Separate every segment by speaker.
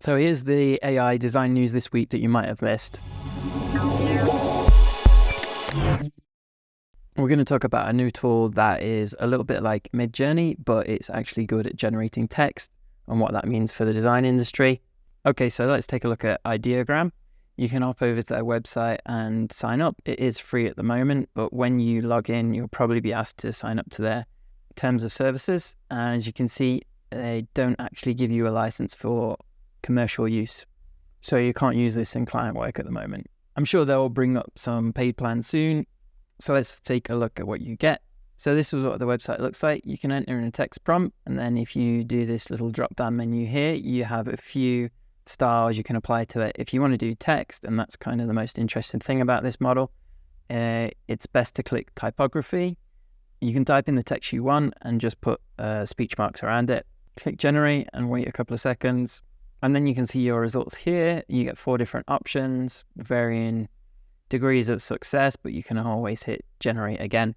Speaker 1: So here's the AI design news this week that you might have missed. We're going to talk about a new tool that is a little bit like Midjourney, but it's actually good at generating text and what that means for the design industry. Okay, so let's take a look at Ideogram. You can hop over to their website and sign up. It is free at the moment, but when you log in, you'll probably be asked to sign up to their terms of services. And as you can see, they don't actually give you a license for commercial use. So you can't use this in client work at the moment. I'm sure they'll bring up some paid plans soon. So let's take a look at what you get. So this is what the website looks like. You can enter in a text prompt, and then if you do this little drop-down menu here, you have a few styles you can apply to it. If you want to do text, and that's kind of the most interesting thing about this model, it's best to click typography. You can type in the text you want and just put speech marks around it. Click generate and wait a couple of seconds. And then you can see your results here. You get 4 different options, varying degrees of success, but you can always hit generate again.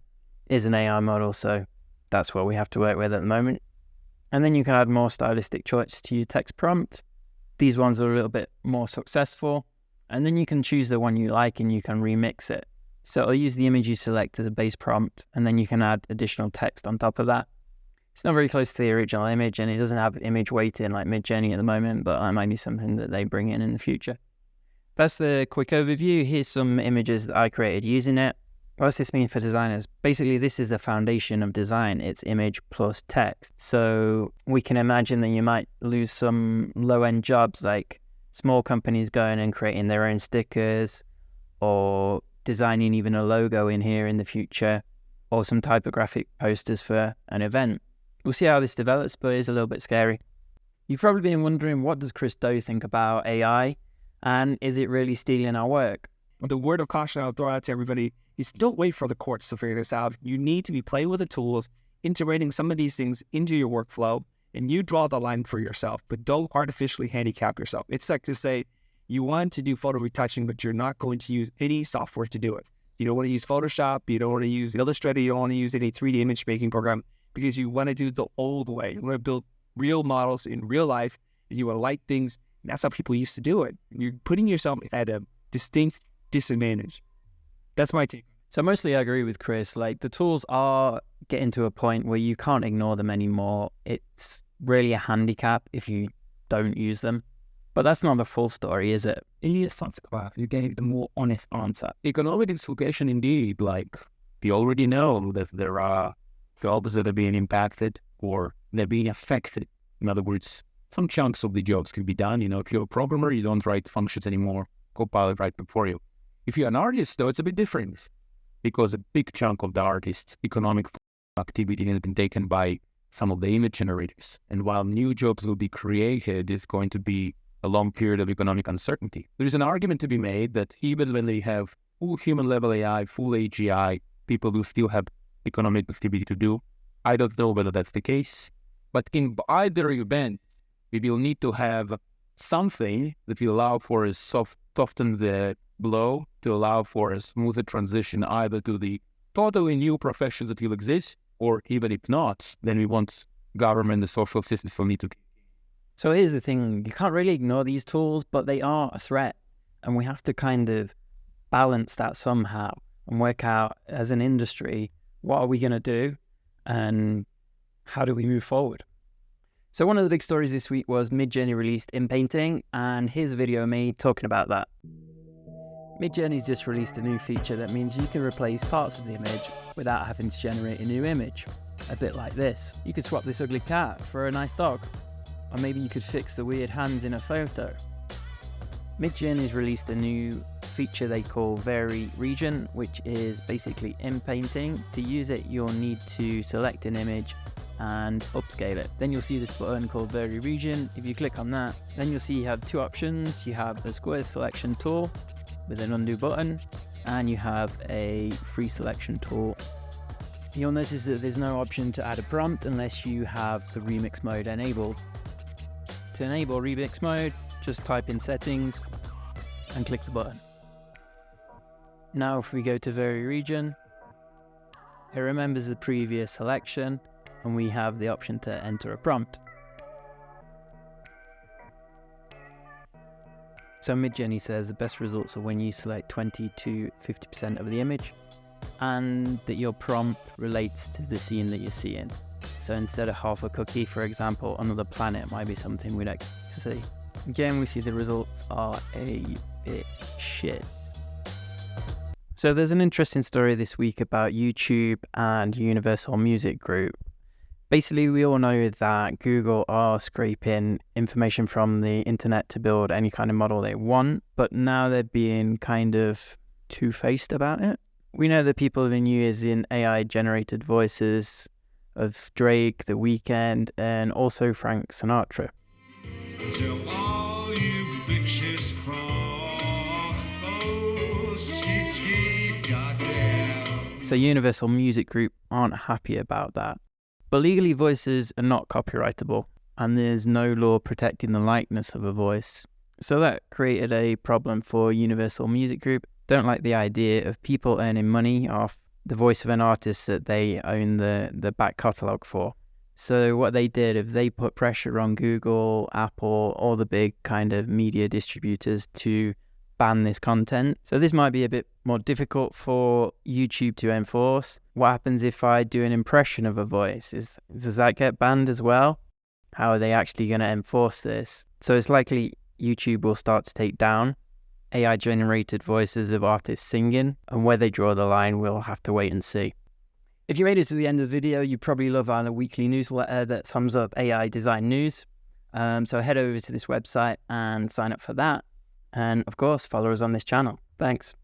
Speaker 1: It is an AI model, so that's what we have to work with at the moment. And then you can add more stylistic choices to your text prompt. These ones are a little bit more successful. And then you can choose the one you like and you can remix it. So I'll use the image you select as a base prompt, and then you can add additional text on top of that. It's not very close to the original image, and it doesn't have image weighting like Midjourney at the moment, but that might be something that they bring in the future. That's the quick overview. Here's some images that I created using it. What does this mean for designers? Basically, this is the foundation of design. It's image plus text. So we can imagine that you might lose some low-end jobs, like small companies going and creating their own stickers, or designing even a logo in here in the future, or some typographic posters for an event. We'll see how this develops, but it is a little bit scary. You've probably been wondering, what does Chris Do think about AI, and is it really stealing our work?
Speaker 2: The word of caution I'll throw out to everybody is don't wait for the courts to figure this out. You need to be playing with the tools, integrating some of these things into your workflow, and you draw the line for yourself, but don't artificially handicap yourself. It's like to say you want to do photo retouching, but you're not going to use any software to do it. You don't want to use Photoshop, you don't want to use Illustrator, you don't want to use any 3D image making program, because you want to do the old way. You want to build real models in real life, and you want to like things, and that's how people used to do it. You're putting yourself at a distinct disadvantage. That's my take.
Speaker 1: So mostly I agree with Chris. Like, the tools are getting to a point where you can't ignore them anymore. It's really a handicap if you don't use them. But that's not the full story, is it?
Speaker 3: Yes, that's correct. You gave the more honest answer. Economic dislocation, indeed. Like, we already know that there are jobs that are being impacted or they're being affected. In other words, some chunks of the jobs can be done. You know, if you're a programmer, you don't write functions anymore. Copilot write them for you. If you're an artist, though, it's a bit different, because a big chunk of the artist's economic activity has been taken by some of the image generators. And while new jobs will be created, it's going to be a long period of economic uncertainty. There is an argument to be made that even when they have full human-level AI, full AGI, people will still have economic activity to do. I don't know whether that's the case, but in either event, we will need to have something that will allow for a soften the blow, to allow for a smoother transition either to the totally new professions that will exist, or even if not, then we want government, the social systems will need to.
Speaker 1: So here's the thing, you can't really ignore these tools, but they are a threat, and we have to kind of balance that somehow and work out as an industry, what are we going to do and how do we move forward? So one of the big stories this week was Midjourney released inpainting, and here's a video of me talking about that. Midjourney's just released a new feature that means you can replace parts of the image without having to generate a new image. A bit like this. You could swap this ugly cat for a nice dog. Or maybe you could fix the weird hands in a photo. Midjourney's released a new feature they call Vary Region, which is basically inpainting. To use it, you'll need to select an image and upscale it. Then you'll see this button called Vary Region. If you click on that, then you'll see you have 2 options. You have a square selection tool with an undo button, and you have a free selection tool. You'll notice that there's no option to add a prompt unless you have the remix mode enabled. To enable remix mode, just type in settings and click the button. Now if we go to Vary Region, it remembers the previous selection and we have the option to enter a prompt. So Midjourney says the best results are when you select 20 to 50% of the image and that your prompt relates to the scene that you're seeing. So instead of half a cookie, for example, another planet might be something we'd expect to see. Again, we see the results are a bit shit. So there's an interesting story this week about YouTube and Universal Music Group. Basically, we all know that Google are scraping information from the internet to build any kind of model they want, but now they're being kind of two-faced about it. We know that people have been using AI-generated voices of Drake, The Weeknd, and also Frank Sinatra.
Speaker 4: Till all you bitches crawl, oh, skeet, skeet, goddamn.
Speaker 1: So Universal Music Group aren't happy about that. But legally, voices are not copyrightable, and there's no law protecting the likeness of a voice. So that created a problem for Universal Music Group. Don't like the idea of people earning money off the voice of an artist that they own the back catalogue for. So what they did is they put pressure on Google, Apple, all the big kind of media distributors to ban this content. So this might be a bit more difficult for YouTube to enforce. What happens if I do an impression of a voice? Does that get banned as well? How are they actually going to enforce this? So it's likely YouTube will start to take down AI-generated voices of artists singing, and where they draw the line, we'll have to wait and see. If you made it to the end of the video, you probably love our weekly newsletter that sums up AI design news. So head over to this website and sign up for that. And of course, follow us on this channel. Thanks.